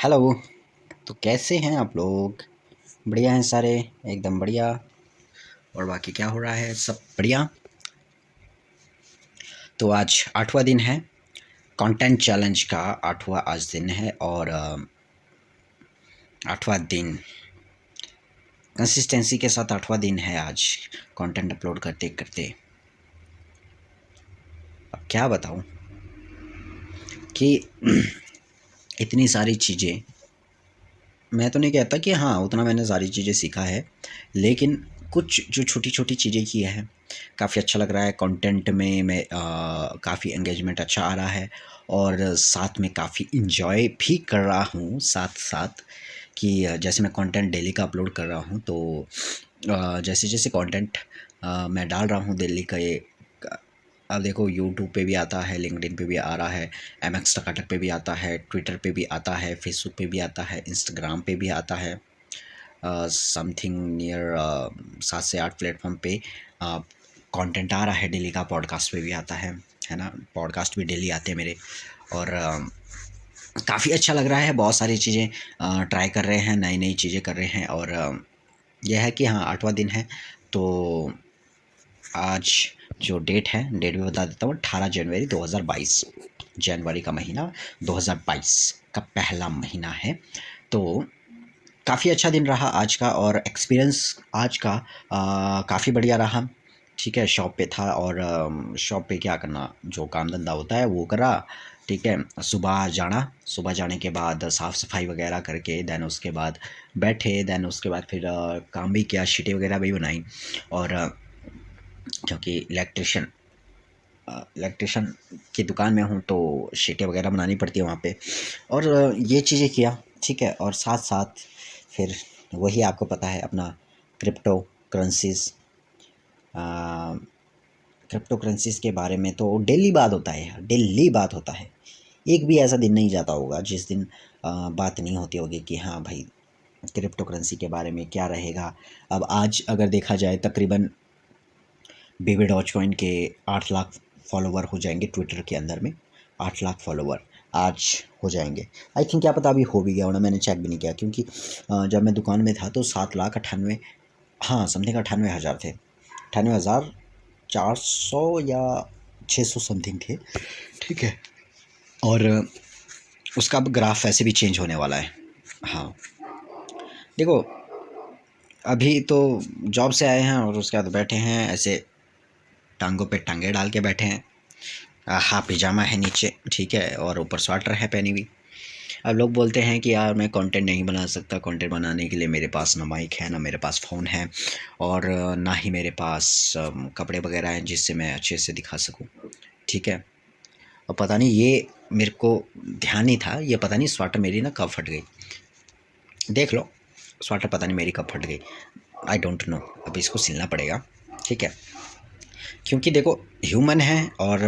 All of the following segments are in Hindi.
हेलो। तो कैसे हैं आप लोग? बढ़िया हैं सारे, एकदम बढ़िया। और बाकी क्या हो रहा है? सब बढ़िया। तो आज 8वां दिन है, कंटेंट चैलेंज का 8वां आज दिन है। और 8वां दिन कंसिस्टेंसी के साथ 8वां दिन है आज, कंटेंट अपलोड करते करते। अब क्या बताऊं कि इतनी सारी चीज़ें, मैं तो नहीं कहता कि हाँ उतना मैंने सारी चीज़ें सीखा है, लेकिन कुछ जो छोटी छोटी चीज़ें की हैं, काफ़ी अच्छा लग रहा है। कंटेंट में मैं काफ़ी एंगेजमेंट अच्छा आ रहा है, और साथ में काफ़ी इंजॉय भी कर रहा हूँ साथ साथ। कि जैसे मैं कंटेंट डेली का अपलोड कर रहा हूँ, तो जैसे जैसे कंटेंट मैं डाल रहा हूँ दिल्ली का, ये अब देखो यूट्यूब पे भी आता है, लिंक्डइन पे भी आ रहा है, एमएक्स टकाटक पे भी आता है, ट्विटर पे भी आता है, फेसबुक पे भी आता है, इंस्टाग्राम पे भी आता है। समथिंग नियर 7 से 8 प्लेटफॉर्म पे कंटेंट आ रहा है डेली का। पॉडकास्ट पे भी आता है ना। पॉडकास्ट भी डेली आते हैं मेरे। और काफ़ी अच्छा लग रहा है। बहुत सारी चीज़ें ट्राई कर रहे हैं, नई नई चीज़ें कर रहे हैं। और यह है कि हाँ 8वां दिन है। तो आज जो डेट है, डेट भी बता देता हूँ, 18 जनवरी 2022। जनवरी का महीना 2022 का पहला महीना है। तो काफ़ी अच्छा दिन रहा आज का, और एक्सपीरियंस आज का काफ़ी बढ़िया रहा। ठीक है, शॉप पे था, और शॉप पे क्या करना, जो काम धंधा होता है वो करा। ठीक है, सुबह जाने के बाद साफ़ सफाई वगैरह करके, देन उसके बाद बैठे, देन उसके बाद फिर काम भी किया, शीटें वगैरह भी बनाई। और क्योंकि इलेक्ट्रिशियन की दुकान में हूँ, तो शीटें वगैरह बनानी पड़ती है वहाँ पे। और ये चीज़ें किया। ठीक है, और साथ साथ फिर वही आपको पता है अपना क्रिप्टो करेंसीज़। क्रिप्टो करेंसीज़ के बारे में तो डेली बात होता है यार, डेली बात होता है। एक भी ऐसा दिन नहीं जाता होगा जिस दिन बात नहीं होती होगी कि हाँ भाई, क्रिप्टो करेंसी के बारे में क्या रहेगा। अब आज अगर देखा जाए, तकरीबन बेबी डॉज कॉइन के 8 लाख फॉलोवर हो जाएंगे ट्विटर के अंदर में। 8 लाख फॉलोवर आज हो जाएंगे। आई थिंक, क्या पता अभी हो भी गया होना, मैंने चेक भी नहीं किया, क्योंकि जब मैं दुकान में था तो 7,98, हाँ समथिंग 98,000 थे। 98,400 या 600 समथिंग थे। ठीक है, और उसका अब ग्राफ ऐसे भी चेंज होने वाला है। हाँ देखो, अभी तो जॉब से आए हैं, और उसके बाद बैठे हैं ऐसे, टांगों पे टांगे डाल के बैठे हैं। हाफ पिजामा है नीचे, ठीक है, और ऊपर स्वेटर है पहनी हुई। अब लोग बोलते हैं कि यार मैं कंटेंट नहीं बना सकता। कंटेंट बनाने के लिए मेरे पास ना माइक है, ना मेरे पास फ़ोन है, और ना ही मेरे पास कपड़े वगैरह हैं जिससे मैं अच्छे से दिखा सकूं। ठीक है, और पता नहीं, ये मेरे को ध्यान नहीं था, ये पता नहीं स्वेटर मेरी ना कब फट गई। देख लो, स्वेटर पता नहीं मेरी कब फट गई। आई डोंट नो, अब इसको सिलना पड़ेगा। ठीक है, क्योंकि देखो, ह्यूमन है, और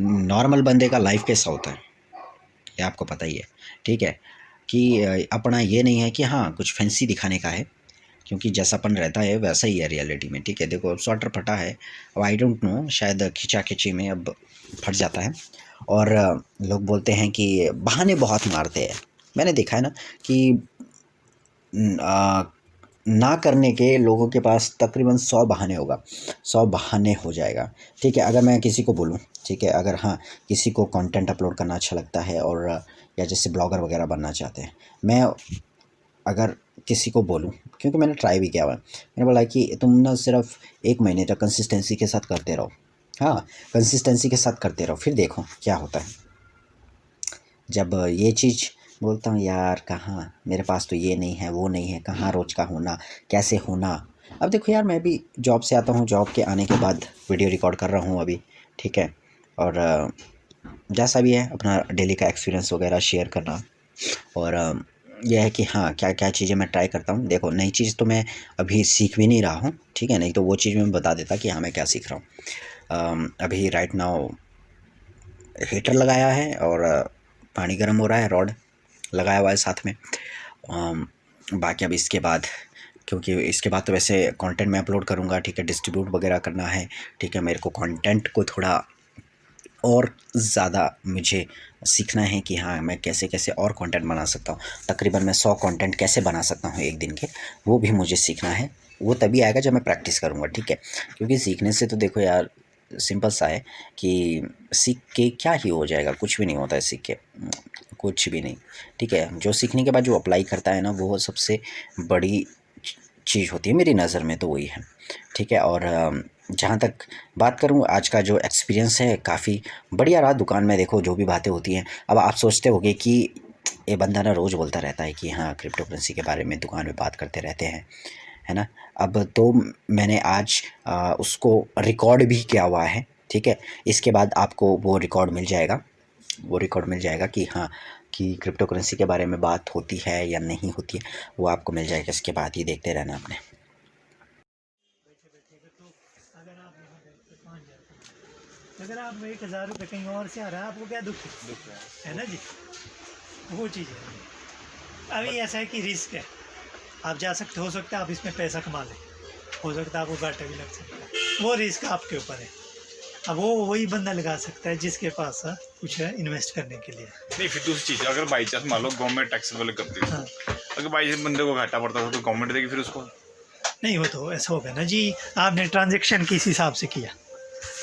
नॉर्मल बंदे का लाइफ कैसा होता है ये आपको पता ही है। ठीक है, कि अपना ये नहीं है कि हाँ कुछ फैंसी दिखाने का है, क्योंकि जैसापन रहता है वैसा ही है रियलिटी में। ठीक है, देखो अब स्वेटर फटा है, अब आई डोंट नो, शायद खिंचा खिंची में अब फट जाता है। और लोग बोलते हैं कि बहाने बहुत मारते हैं। मैंने देखा है ना कि ना करने के लोगों के पास तकरीबन 100 बहाने होगा, 100 बहाने हो जाएगा। ठीक है, अगर मैं किसी को बोलूँ, ठीक है, अगर हाँ किसी को कंटेंट अपलोड करना अच्छा लगता है, और या जैसे ब्लॉगर वगैरह बनना चाहते हैं, मैं अगर किसी को बोलूँ, क्योंकि मैंने ट्राई भी किया हुआ है, मैंने बोला कि तुम ना सिर्फ 1 महीने तक कंसिस्टेंसी के साथ करते रहो। हाँ, कंसिस्टेंसी के साथ करते रहो, फिर देखो क्या होता है। जब ये चीज़ बोलता हूँ, यार कहाँ, मेरे पास तो ये नहीं है, वो नहीं है, कहाँ रोज़ का होना, कैसे होना। अब देखो यार, मैं भी जॉब से आता हूँ, जॉब के आने के बाद वीडियो रिकॉर्ड कर रहा हूँ अभी। ठीक है, और जैसा भी है अपना डेली का एक्सपीरियंस वगैरह शेयर करना। और यह है कि हाँ क्या क्या चीज़ें मैं ट्राई करता हूँ। देखो, नई चीज़ तो मैं अभी सीख भी नहीं रहा हूँ, ठीक है, नहीं तो वो चीज़ मैं बता देता कि हाँ मैं क्या सीख रहा हूँ। अभी राइट नाउ हीटर लगाया है, और पानी गर्म हो रहा है, रॉड लगाया हुआ है साथ में। बाकी अब इसके बाद, क्योंकि इसके बाद तो वैसे कंटेंट मैं अपलोड करूँगा, ठीक है, डिस्ट्रीब्यूट वगैरह करना है। ठीक है, मेरे को कंटेंट को थोड़ा और ज़्यादा मुझे सीखना है कि हाँ मैं कैसे कैसे और कंटेंट बना सकता हूँ। तकरीबन मैं 100 कंटेंट कैसे बना सकता हूँ एक दिन के, वो भी मुझे सीखना है। वो तभी आएगा जब मैं प्रैक्टिस करूँगा, ठीक है। क्योंकि सीखने से तो देखो यार सिंपल सा है कि सीख के क्या ही हो जाएगा, कुछ भी नहीं होता है सीख के, कुछ भी नहीं, ठीक है। जो सीखने के बाद जो अप्लाई करता है ना, वो सबसे बड़ी चीज़ होती है मेरी नज़र में, तो वही है, ठीक है। और जहाँ तक बात करूँ, आज का जो एक्सपीरियंस है काफ़ी बढ़िया रहा। दुकान में देखो जो भी बातें होती हैं, अब आप सोचते होगे कि ये बंदा ना रोज़ बोलता रहता है कि हाँ क्रिप्टो करेंसी के बारे में दुकान में बात करते रहते हैं, है ना। अब तो मैंने आज उसको रिकॉर्ड भी किया हुआ है, ठीक है। इसके बाद आपको वो रिकॉर्ड मिल जाएगा, वो रिकॉर्ड मिल जाएगा कि हाँ कि क्रिप्टो करेंसी के बारे में बात होती है या नहीं होती है, वो आपको मिल जाएगा। इसके बाद ही देखते रहना आपने। अगर आप 1000 रुपये कहीं और से आ रहा है, आपको क्या दुख है ना जी, वो चीज़ है। अभी ऐसा है कि रिस्क है, आप जा सकते, हो सकता है आप इसमें पैसा कमा लें, हो सकता है आपको घाटा भी लग सकता है, वो रिस्क आपके ऊपर है। अब वो वही बंदा लगा सकता है जिसके पास कुछ है इन्वेस्ट करने के लिए। नहीं, फिर दूसरी चीज़, अगर बाई चांस मान लो गवर्नमेंट टैक्स वाले करती है, हाँ, अगर बाई चांस बंदे को घाटा पड़ता हो तो गवर्नमेंट देगी फिर उसको। नहीं, वो तो ऐसा होगा ना जी, आपने ट्रांजेक्शन किस हिसाब से किया।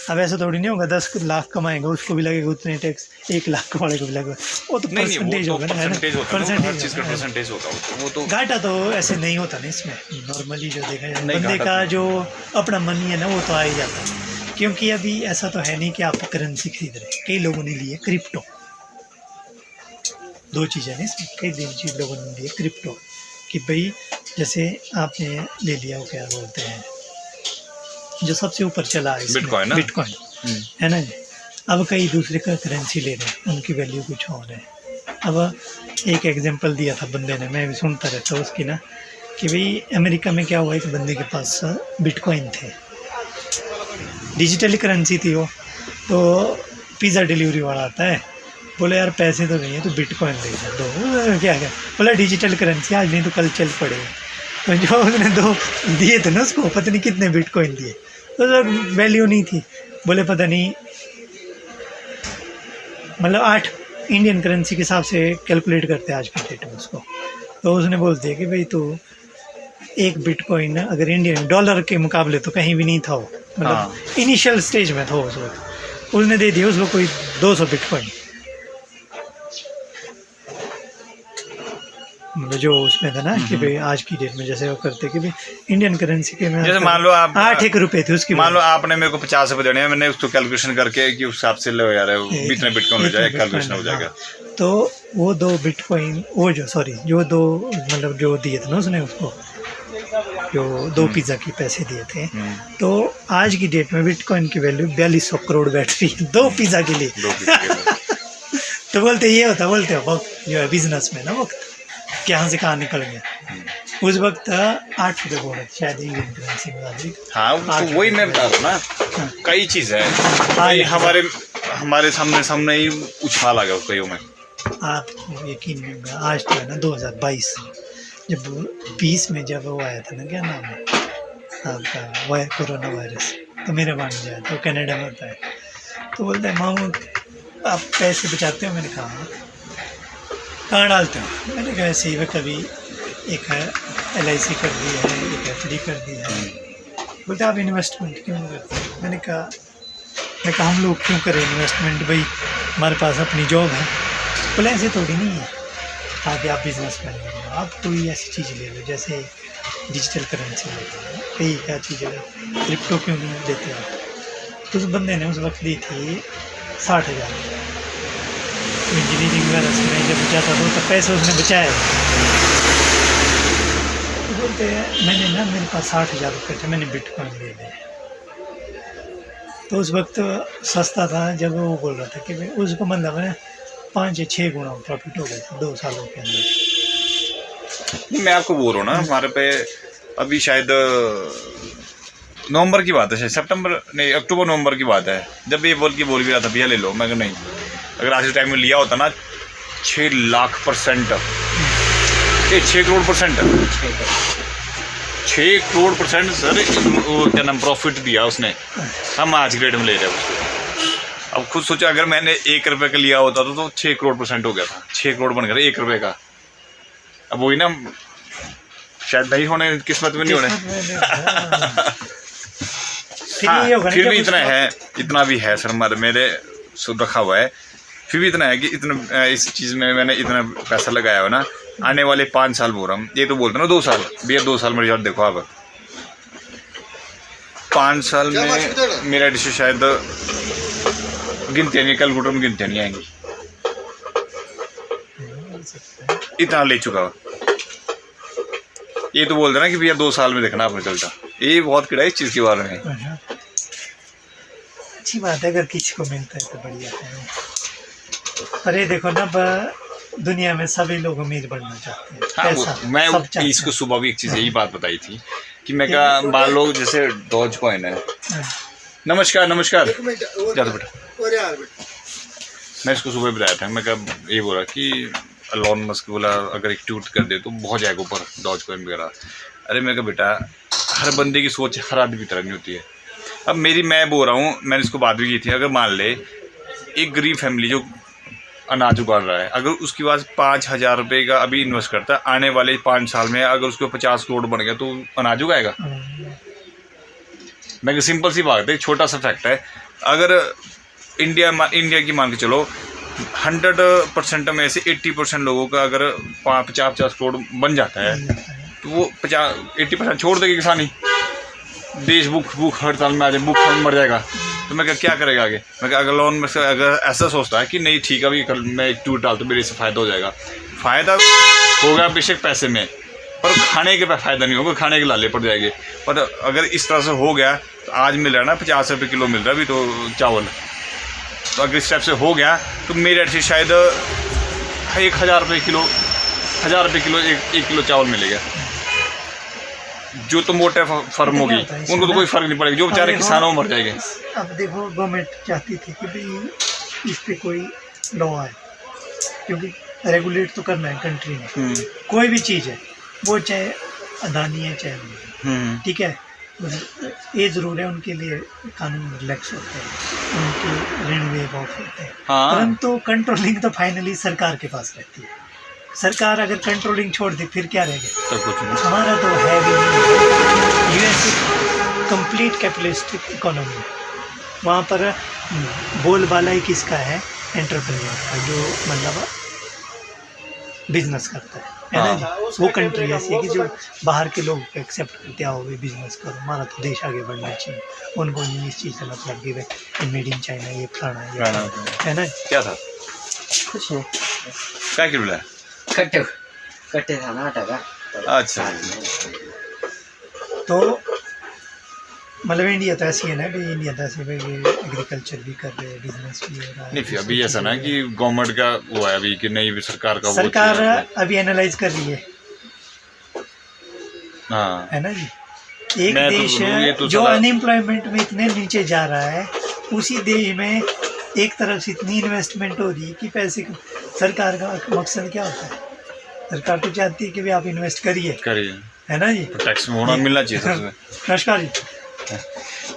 अब ऐसा थोड़ी नहीं होगा 10 लाख कमाएगा उसको भी लगेगा उतने टैक्स, 1 लाख वाले को भी लगेगा, वो तो नहीं, परसेंटेज वो होगा तो ना, है ना, परसेंटेज होता है, हर चीज़ का होगा। परसेंटेज होता है, वो तो घाटा तो ऐसे नहीं होता ना इसमें, नॉर्मली जो देखा जाए नहीं, बंदे घाटा का तो जो अपना मनी है ना वो तो आ ही जाता है। क्योंकि अभी ऐसा तो है नहीं कि आप करेंसी खरीद रहे हैं, कई लोगों ने लिए क्रिप्टो, 2 चीज़ें ना इसमें, कई दिन लोगों ने लिए क्रिप्टो कि भाई जैसे आपने ले लिया वो क्या बोलते हैं जो सबसे ऊपर चला है बिटकॉइन ना? बिटकॉइन है ना जी। अब कई दूसरे का करेंसी ले रहे हैं, उनकी वैल्यू कुछ और है। अब एक एग्जांपल दिया था बंदे ने, मैं भी सुनता रहता हूँ उसकी ना, कि भाई अमेरिका में क्या हुआ, एक बंदे के पास बिटकॉइन थे, डिजिटली करेंसी थी वो, तो पिज़्ज़ा डिलीवरी वाला आता है, बोले यार पैसे तो नहीं है तो बिटकॉइन दे दो, क्या क्या, बोला डिजिटल करेंसी आज नहीं तो कल चल पड़ेगा। तो जो उसने 2 दिए थे ना उसको, पता नहीं कितने बिटकॉइन दिए, तो वैल्यू नहीं थी, बोले पता नहीं, मतलब 8 इंडियन करेंसी के हिसाब से कैलकुलेट करते हैं आज की डेट में उसको। तो उसने बोल दिया कि भाई तो एक बिटकॉइन अगर इंडियन डॉलर के मुकाबले तो कहीं भी नहीं था वो, मतलब इनिशियल स्टेज में था उस वक्त, उसने दे दिया उसको कोई 200 बिटकॉइन, मतलब जो उसमें था ना कि भाई आज की डेट में जैसे वो करते कि भाई इंडियन करेंसी के में जैसे मान लो आप 8 रुपये थे उसकी, मान लो आपने मेरे को 50 रुपये देने हैं, मैंने उसको कैलकुलेशन करके कि उस हिसाब से लो यार इतने बिटकॉइन हो जाएगा, कैलकुलेशन हो जाएगा। तो वो 2 बिटकॉइन, वो जो सॉरी जो 2 मतलब जो दिए थे ना उसने उसको, जो 2 पिज़्ज़ा के पैसे दिए थे, तो आज की डेट में बिटकॉइन की वैल्यू 4200 करोड़ बैठ रही है 2 पिज़्ज़ा के लिए। तो बोलते ये होता, बोलते हो वक्त जो है बिजनेस में ना, वक्त कहाँ से कहाँ निकल गया। उस वक्त 8 रुपये बोले शायद इंडियन करेंसी में। हाँ, तो वही मैं बता रहा हूँ ना, कई चीज़ है हमारे सामने ही उछाल आ गया कईयों में। आपको यकीन नहीं होगा, आज तो है ना 2022, जब 20 में जब वो आया था ना, क्या नाम है आपका, कोरोना वायरस, तो मेरे भांजा है तो कनाडा में होता है, तो बोलते हैं मामू आप पैसे बचाते हो, मैंने कहा कहाँ डालते हो, मैंने कहा ऐसे ही कभी एक LIC कर दी है, एक FD कर दी है। बोलते आप इन्वेस्टमेंट क्यों नहीं करते, मैंने कहा हम लोग क्यों करें इन्वेस्टमेंट, भाई हमारे पास अपनी जॉब है। बोले ऐसे थोड़ी नहीं है, आगे आप बिजनेस मैन ले लो, आप कोई ऐसी चीज़ ले लो जैसे डिजिटल करेंसी ले लो, कई क्या चीज़ें, क्रिप्टो क्यों नहीं लेते आप। तो उस बंदे ने उस वक्त दी थी 60,000, इंजीनियरिंग वगैरह से मैं जब जाता था तो पैसे उसने बचाए। तो बोलते हैं मैंने ना, मेरे पास 60,000 रुपये थे, मैंने बिटकॉइन ले लिए। तो उस वक्त सस्ता था, जब वो बोल रहा था कि भाई उसको मतलब है 5 या 6 गुना प्रॉफिट हो गया 2 सालों के अंदर। मैं आपको बोल रहा हूँ ना, हमारे पे अभी शायद नवंबर की बात है, शायद सितंबर नहीं अक्टूबर नवंबर की बात है, जब ये बोल भी रहा था भैया ले लो, मैं कहा नहीं, अगर आज के टाइम में लिया होता ना 6 लाख%, 6 करोड़%, 6 करोड़% सर, वो क्या नाम प्रॉफिट दिया उसने, हम आज की डेट में ले रहे हैं उसको। अब खुद सोचा, अगर मैंने 1 रुपये का लिया होता तो 6 करोड़% हो गया था। 6 करोड़ बन गया 1 रुपये का। अब वही ना, शायद नहीं होने, किस्मत में नहीं होने। हाँ, फिर भी इतना है, इतना भी है सर, मेरे सुध रखा हुआ है। फिर भी इतना है कि इतना इस चीज़ में मैंने इतना पैसा लगाया हो ना, आने वाले 5 साल बोल रहा हूँ, ये तो बोलते ना 2 साल, भैया 2 साल में रिजल्ट देखो आप। 5 साल में मेरा डिश शायद गिनती नहीं, कैलकुलेटर में गिनती नहीं आएंगी, इतना ले चुका हो। ये तो बोलते ना कि भैया 2 साल में देखना आप रिजल्ट। ये बहुत कीड़ा है इस चीज़ के बारे में। अच्छी बात है, अगर किसी को मिलता है तो बढ़िया है। पर ये देखो ना, दुनिया में सभी लोग अमीर बनना चाहते हैं। हाँ, पैसा मैं सब चाहते इसको हैं। सुबह भी एक चीज़ यही बात बताई थी कि मैं कहा, मान लो जैसे डॉज कॉइन है। नमस्कार नमस्कार, ज़्यादा बेटा। मैं इसको सुबह बताया था, मैं कहा ये बोला कि एलोन मस्क बोला अगर एक ट्वीट कर दे तो बहुत जाएगा ऊपर डॉज कॉइन वगैरह। अरे मैं कहा बेटा, हर बंदे की सोच हर आदमी की तरह नहीं होती है। अब मैं बोल रहा हूँ, मैंने इसको बात भी की थी, अगर मान ले एक गरीब फैमिली जो अनाज उगाड़ रहा है, अगर उसके पास 5,000 रुपये का अभी इन्वेस्ट करता है, आने वाले 5 साल में अगर उसको 50 करोड़ बन गया तो अनाज उगाएगा। मैं सिंपल सी बात है, छोटा सा फैक्ट है। अगर इंडिया की मान के चलो 100% में से 80% लोगों का अगर 50 करोड़ बन जाता है तो वो 80% छोड़ देगी किसानी। देश भूख हड़ताल में आ जाए, भूख मर जाएगा। तो मैं क्या करेगा आगे? मैं अगर लोन में से अगर ऐसा सोचता है कि नहीं ठीक है, अभी कल मैं एक ट्वीट डालता हूँ, मेरे से फ़ायदा हो जाएगा। फ़ायदा होगा बेशक पैसे में, पर खाने के फ़ायदा नहीं होगा, खाने के लाले पड़ जाएंगे। पर अगर इस तरह से हो गया तो आज मिल रहा है ना 50 रुपये किलो मिल रहा है अभी तो चावल, तो अगर इस टाइप से हो गया तो मेरे से शायद 1,000 रुपये किलो, 1,000 रुपये किलो एक किलो चावल मिलेगा। जो तो मोटे फर्म होगी उनको तो कोई फ़र्क नहीं पड़ेगा, जो बेचारे किसानों मर जाएंगे। अब देखो, गवर्नमेंट चाहती थी कि भाई इस पे कोई लॉ आए, क्योंकि रेगुलेट तो करना है कंट्री में। कोई भी चीज़ है, वो चाहे अदानी है चाहे नहीं, ठीक है, ये ज़रूर है उनके लिए कानून रिलैक्स होते हैं, उनके ऋण वेव ऑफ होते हैं। हाँ। परंतु कंट्रोलिंग तो फाइनली सरकार के पास रहती है। सरकार अगर कंट्रोलिंग छोड़ दी फिर क्या रहेगा? तो कुछ नहीं। हमारा तो है भी नहीं। यूएस कंप्लीट कैपिटलिस्टिक इकोनॉमी है, वहाँ पर बोलबाला ही किसका है? एंटरप्रेन्योर का, जो मतलब बिजनेस करता है ना जी। वो कंट्री ऐसी है कि जो बाहर के लोग एक्सेप्ट करते आओ भी बिजनेस करो, हमारा तो देश आगे बढ़ना चाहिए। उनको नहीं इस चीज़ से मतलब कि भाई मेड इन चाइना ये फलाना है ना। क्या था? कुछ नहीं, क्या किलो है? कट्टे था ना आटा का। अच्छा, तो मतलब इंडिया तो ऐसी है ना, भाई इंडिया तो ऐसी भाई एग्रीकल्चर भी कर रहे हैं, बिजनेस भी हो रहा है। नहीं फिर अभी ऐसा ना कि गवर्नमेंट का वो है अभी कि नहीं, सरकार का सरकार अभी एनालाइज कर रही है। हाँ, है ना जी। एक मैं देश तो जो अनएम्प्लॉयमेंट में इतने नीचे जा रहा है, उसी देश में एक तरफ से इतनी इन्वेस्टमेंट हो रही है कि पैसे सरकार का मकसद क्या होता है? सरकार तो चाहती है कि भाई आप इन्वेस्ट करिए, है ना जी। टैक्स में होना मिलना चाहिए सबसे। नमस्कार जी।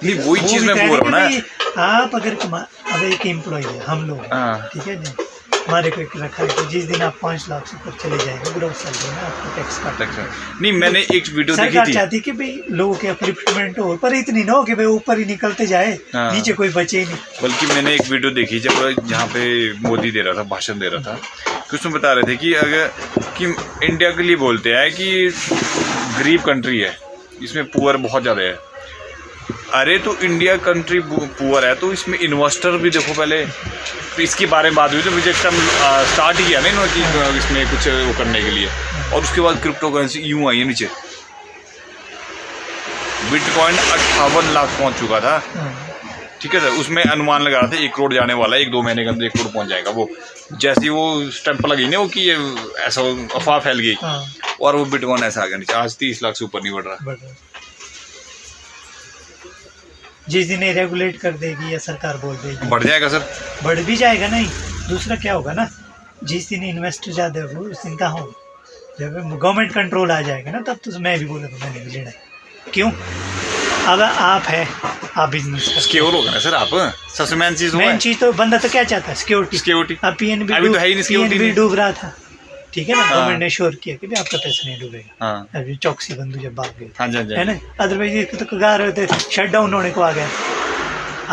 नहीं वही चीज़ मैं बोल रहा हूँ ना, आप अगर अब एक एम्प्लॉय है, हम लोग, ठीक है जी, हमारे को एक रखा है कि जिस दिन आप 5 लाख से ऊपर चले जाएंगे ग्रोथ सैलरी में आपको टैक्स काट। नहीं मैंने एक वीडियो देखी सरकार थी, चाहती कि भाई लोगों के अपलिफ्टमेंट हो, पर इतनी ना हो कि भाई ऊपर ही निकलते जाए, नीचे कोई बचे ही नहीं। बल्कि मैंने एक वीडियो देखी जब जहाँ पे मोदी दे रहा था, भाषण दे रहा था, तो उसमें बता रहे थे कि अगर कि इंडिया के लिए बोलते हैं कि गरीब कंट्री है, इसमें पुअर बहुत ज़्यादा है। अरे तो इंडिया कंट्री पुअर है तो इसमें इन्वेस्टर भी देखो पहले, तो इसके बारे में बात हुई तो मुझे स्टार्ट ही किया ना इन्होंने कि इसमें कुछ वो करने के लिए, और उसके बाद क्रिप्टो करेंसी यूँ आई है नीचे। बिटकॉइन 58 लाख पहुंच चुका था, ठीक है सर। उसमें अनुमान लगा रहा था 1 करोड़ जाने वाला है, 1-2 महीने के अंदर 1 करोड़ पहुंच जाएगा। वो जैसे ही वो स्टैंप लगी ना वो कि ये ऐसा अफवाह फैल गई, और वो बिटकॉइन ऐसा आ गया नीचे, आज 30 लाख से ऊपर नहीं बढ़ रहा। जिस दिन रेगुलेट कर देगी या सरकार बोल देगी बढ़ जाएगा सर, बढ़ भी जाएगा। नहीं, दूसरा क्या होगा ना, जिस दिन इन्वेस्टर ज़्यादा हो उस दिन कहाँ होगा? जब गवर्नमेंट कंट्रोल आ जाएगा ना, तब तो मैं भी बोलूँगा मैंने भी लेना है। क्यों? अब आप है, आप बिजनेस सिक्योर होगा ना सर आप, सबसे मेन चीज वो मेन है चीज तो बंदा तो क्या चाहता है, सिक्योरिटी। सिक्योरिटी। अब पीएनबी अभी तो है ही नहीं सिक्योरिटी नहीं। डूब रहा था, ठीक है ना, हाँ। गवर्नमेंट ने श्योर किया कि भी आपका पैसा नहीं डूबेगा। हाँ अभी चौकसी बंधु जब भाग गए हाँ जी, हाँ जी, है ना, अदरवाइज ये तो कगार होते शट डाउन होने को आ गया।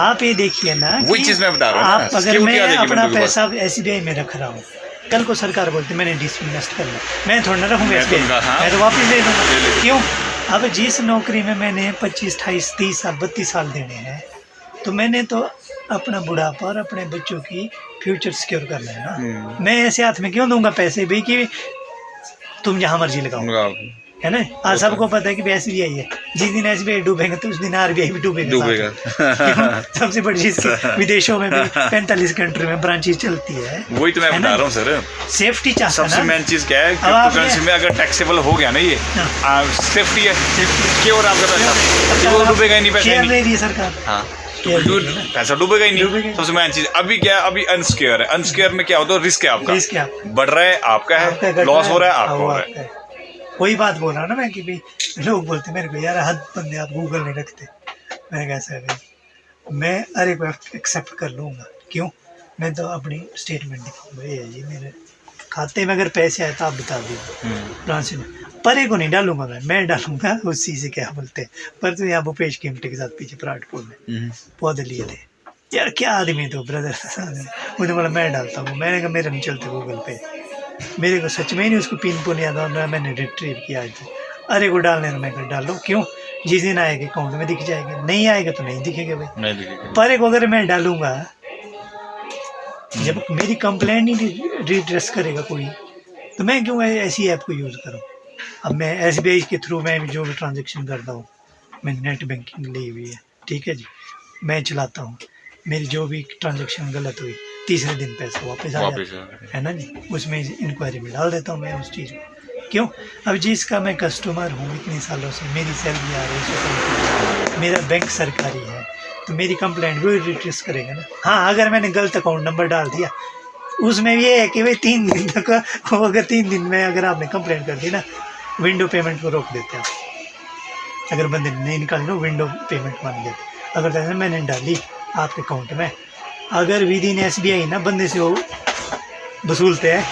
आप ये देखिए ना, वही कि चीज मैं बता रहा हूँ ना, आप अगर सिक्योरिटी आ मैं जाएगी अपना बंदे के पास। पैसा SBI में रख रहा हूँ, कल को सरकार बोलती मैंने डिसइन्वेस्ट करना, मैं थोड़ा ना रखूँगा मैं तो SBI, उनका, हाँ। मैं तो वापस दे दूँगा। ले लेंगे। क्यों? अब जिस नौकरी में मैंने 25, 28, 30 साल 32 साल देने हैं, तो मैंने तो अपना बुढ़ापा और अपने बच्चों की फ्यूचर सिक्योर करना है ना। मैं ऐसे हाथ में क्यों दूंगा पैसे भी कि तुम जहाँ मर्जी लगाओ, उनका है ना। आज सबको पता है कि SBI है, जिस दिन SBI डूबेगा तो उस दिन RBI भी डूबेगा साथ में। क्यों? सबसे बड़ी चीज कि विदेशों में भी 45 कंट्री में ब्रांचेस चलती है, वही तो मैं है बता ना? रहा हूँ सर। सेफ्टी चाहता सबसे ना। मेन चीज क्या है, अब आप क्रिप्टो करेंसी में अगर टैक्सेबल हो गया ना ये, सेफ्टी है, सिक्योर आपका पैसा, वो डूबेगा ही नहीं, पैसा शेयर ही ले नहीं। रही है सरकार, हाँ शेयर ले रही है ना। पैसा डूबेगा ही डूबेगा नहीं। ही सबसे मेन चीज अभी क्या है, अभी अनसिक्योर है। अनसिक्योर में क्या होता है, रिस्क है आपका, रिस्क है आपका। बढ़ रहा है आपका आपका है, घट लॉस हो रहा है हाँ, आपका वो हो रहा आपका है। है। वही बात बोल रहा हूँ ना मैं कि भाई लोग बोलते मेरे को यार हद बंदे आप गूगल नहीं रखते। मैंने कहा सर मैं अरे को एक्सेप्ट कर लूँगा, क्यों? मैं तो अपनी स्टेटमेंट दिखाऊंगा, ये है जी मेरे खाते में अगर पैसे आए तो आप बता दीजिए ब्रांच में, परे को नहीं डालूंगा मैं डालूंगा उसी से क्या बोलते हैं। पर तो यहाँ भूपेश कीमटे के साथ पीछे पराटपुर में पौधे लिए थे यार, क्या आदमी तो ब्रदर। मुझे बोला मैं डालता हूँ, मैंने कहा मेरे नहीं चलते गूगल पे, मेरे को सच में नहीं उसको पिन पुन याद आ, मैंने रिट्रीव किया आज। अरे को डालने में मैं कर डालो, क्यों? जिस दिन आएगा अकाउंट में दिख जाएगा, नहीं आएगा तो नहीं दिखेगा भाई। नहीं दिखेगा। पर एक अगर मैं डालूंगा, जब मेरी कंप्लेंट ही रिड्रेस करेगा कोई, तो मैं क्यों ऐसी ऐप को यूज़ करूँ? अब मैं SBI के थ्रू मैं जो भी ट्रांजेक्शन करता हूँ, मैंने नेट बैंकिंग ली हुई है, ठीक है जी, मैं चलाता हूँ, मेरी जो भी ट्रांजेक्शन गलत हुई तीसरे दिन पैसा वापस आ जाता है ना जी। उसमें इंक्वायरी में डाल देता हूँ मैं उस चीज़ को, क्यों? अब जिसका मैं कस्टमर हूँ इतने सालों से, मेरी सैलरी आ रही है, मेरा बैंक सरकारी है, तो मेरी कंप्लेंट भी रिट्रेस करेगा ना। हाँ, अगर मैंने गलत अकाउंट नंबर डाल दिया, उसमें ये है कि भाई 3 दिन तक, अगर 3 दिन में अगर आपने कंप्लेंट कर दी ना, विंडो पेमेंट को रोक देते हैं। अगर बंदे नहीं निकाली ना, विंडो पेमेंट मान देते। अगर जैसे मैंने डाली आपके अकाउंट में, अगर विद इन SBI ना बंदे से वो वसूलते हैं।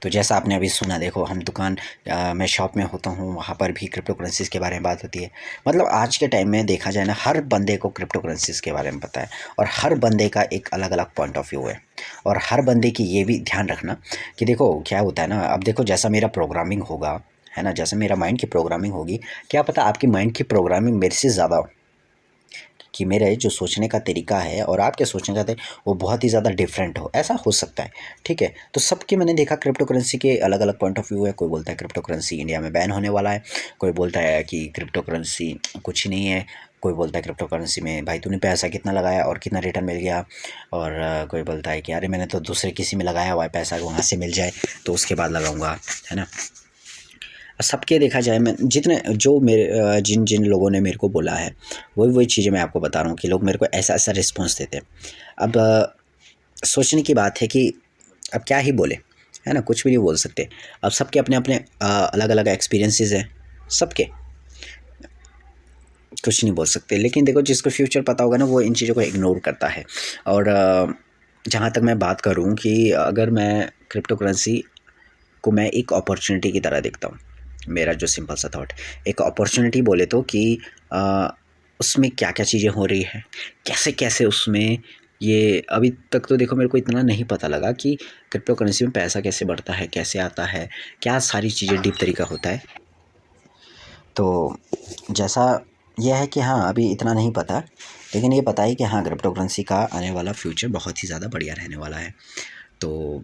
तो जैसा आपने अभी सुना, देखो हम दुकान मैं शॉप में होता हूँ, वहाँ पर भी क्रिप्टो करेंसीज़ के बारे में बात होती है। मतलब आज के टाइम में देखा जाए ना, हर बंदे को क्रिप्टो करेंसीज़ के बारे में पता है, और हर बंदे का एक अलग अलग पॉइंट ऑफ व्यू है। और हर बंदे की ये भी ध्यान रखना कि देखो क्या होता है ना, अब देखो जैसा मेरा प्रोग्रामिंग होगा, है ना, जैसे मेरा माइंड की प्रोग्रामिंग होगी, क्या पता आपकी माइंड की प्रोग्रामिंग मेरे से ज़्यादा हो, कि मेरे जो सोचने का तरीका है और आपके सोचने का वो बहुत ही ज़्यादा डिफरेंट हो, ऐसा हो सकता है, ठीक है। तो सबके मैंने देखा क्रिप्टो करेंसी के अलग अलग पॉइंट ऑफ व्यू है। कोई बोलता है क्रिप्टो करेंसी इंडिया में बैन होने वाला है, कोई बोलता है कि क्रिप्टो करेंसी कुछ ही नहीं है, कोई बोलता है क्रिप्टो करेंसी में भाई तूने पैसा कितना लगाया और कितना रिटर्न मिल गया, और कोई बोलता है कि अरे मैंने तो दूसरे किसी में लगाया हुआ है पैसा, वहाँ से मिल जाए तो उसके बाद लगाऊंगा, है ना। सबके देखा जाए, मैं जितने जो मेरे जिन जिन लोगों ने मेरे को बोला है वही चीज़ें मैं आपको बता रहा हूँ कि लोग मेरे को ऐसा ऐसा रिस्पॉन्स देते हैं। अब सोचने की बात है कि अब क्या ही बोले, है ना, कुछ भी नहीं बोल सकते। अब सबके अपने अपने अलग अलग एक्सपीरियंसेस हैं सबके, कुछ नहीं बोल सकते। लेकिन देखो जिसको फ्यूचर पता होगा ना, वो इन चीज़ों को इग्नोर करता है। और जहाँ तक मैं बात करूँ कि अगर मैं क्रिप्टो करेंसी को मैं एक अपॉर्चुनिटी की तरह देखता हूँ, मेरा जो सिंपल सा थॉट, एक अपॉर्चुनिटी बोले तो कि उसमें क्या क्या चीज़ें हो रही है, कैसे कैसे उसमें ये अभी तक तो देखो मेरे को इतना नहीं पता लगा कि क्रिप्टो करेंसी में पैसा कैसे बढ़ता है, कैसे आता है, क्या सारी चीज़ें डीप तरीका होता है। तो जैसा यह है कि हाँ अभी इतना नहीं पता, लेकिन ये पता है कि हाँ क्रिप्टो करेंसी का आने वाला फ्यूचर बहुत ही ज़्यादा बढ़िया रहने वाला है। तो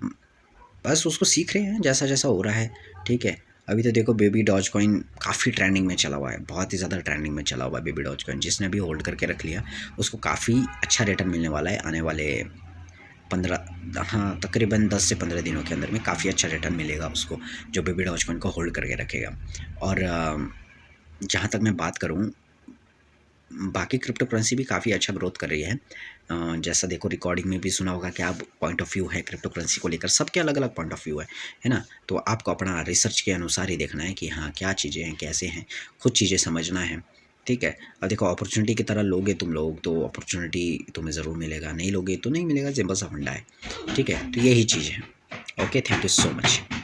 बस उसको सीख रहे हैं जैसा जैसा हो रहा है, ठीक है। अभी तो देखो बेबी डॉज कॉइन काफ़ी ट्रेंडिंग में चला हुआ है, बहुत ही ज़्यादा ट्रेंडिंग में चला हुआ है बेबी डॉज कॉइन। जिसने भी होल्ड करके रख लिया उसको काफ़ी अच्छा रिटर्न मिलने वाला है आने वाले 15 हाँ तकरीबन 10 से 15 दिनों के अंदर में काफ़ी अच्छा रिटर्न मिलेगा उसको, जो बेबी डॉज कॉइन को होल्ड करके रखेगा। और जहाँ तक मैं बात करूँ, बाकी क्रिप्टो करेंसी भी काफ़ी अच्छा ग्रोथ कर रही है। जैसा देखो रिकॉर्डिंग में भी सुना होगा क्या पॉइंट ऑफ व्यू है क्रिप्टो करेंसी को लेकर, सबके अलग अलग पॉइंट ऑफ व्यू है ना। तो आपको अपना रिसर्च के अनुसार ही देखना है कि हाँ क्या चीज़ें हैं, कैसे हैं, खुद चीज़ें समझना है, ठीक है। अब देखो अपॉर्चुनिटी की तरह लोगे तुम लोग तो अपॉर्चुनिटी तुम्हें ज़रूर मिलेगा, नहीं लोगे तो नहीं मिलेगा, सिंपल सा फंडा है, ठीक है। तो यही चीज़ है। Okay, thank you so much.